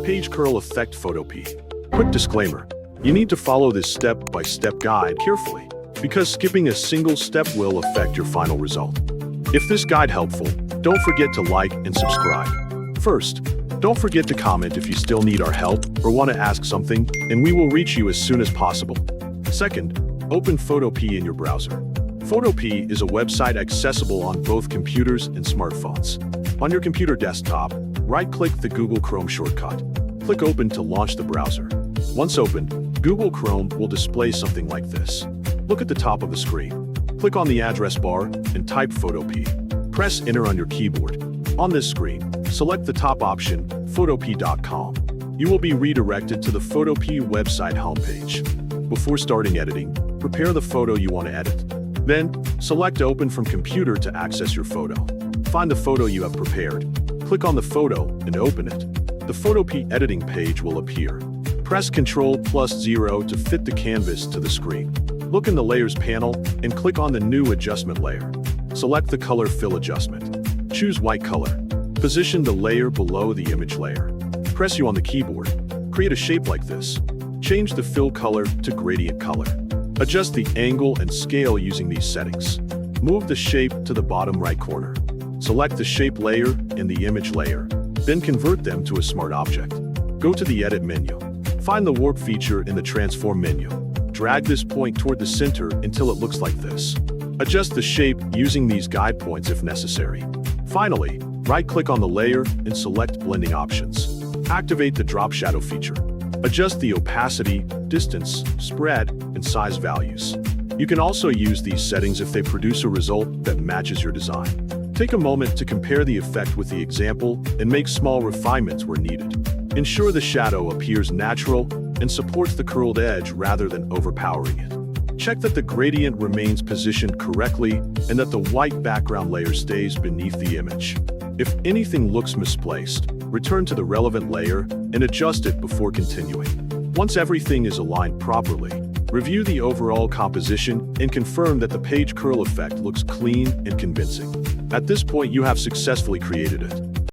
Page Curl Effect Photopea. Quick disclaimer, you need to follow this step-by-step guide carefully, because skipping a single step will affect your final result. If this guide helpful, don't forget to like and subscribe. First, don't forget to comment if you still need our help or want to ask something, and we will reach you as soon as possible. Second, open Photopea in your browser. Photopea is a website accessible on both computers and smartphones. On your computer desktop, right-click the Google Chrome shortcut. Click Open to launch the browser. Once opened, Google Chrome will display something like this. Look at the top of the screen. Click on the address bar and type Photopea. Press Enter on your keyboard. On this screen, select the top option, 𝗟𝗹𝗞𝗘. You will be redirected to the Photopea website homepage. Before starting editing, prepare the photo you want to edit. Then, select Open from Computer to access your photo. Find the photo you have prepared. Click on the photo and open it. The Photopea editing page will appear. Press Ctrl+0 to fit the canvas to the screen. Look in the Layers panel and click on the new adjustment layer. Select the Color Fill adjustment. Choose white color. Position the layer below the image layer. Press U on the keyboard. Create a shape like this. Change the fill color to gradient color. Adjust the angle and scale using these settings. Move the shape to the bottom right corner. Select the shape layer and the image layer. Then convert them to a smart object. Go to the Edit menu. Find the Warp feature in the Transform menu. Drag this point toward the center until it looks like this. Adjust the shape using these guide points if necessary. Finally, right-click on the layer and select Blending options. Activate the Drop Shadow feature. Adjust the opacity, distance, spread, and size values. You can also use these settings if they produce a result that matches your design. Take a moment to compare the effect with the example and make small refinements where needed. Ensure the shadow appears natural and supports the curled edge rather than overpowering it. Check that the gradient remains positioned correctly and that the white background layer stays beneath the image. If anything looks misplaced, return to the relevant layer and adjust it before continuing. Once everything is aligned properly, review the overall composition and confirm that the page curl effect looks clean and convincing. At this point, you have successfully created it.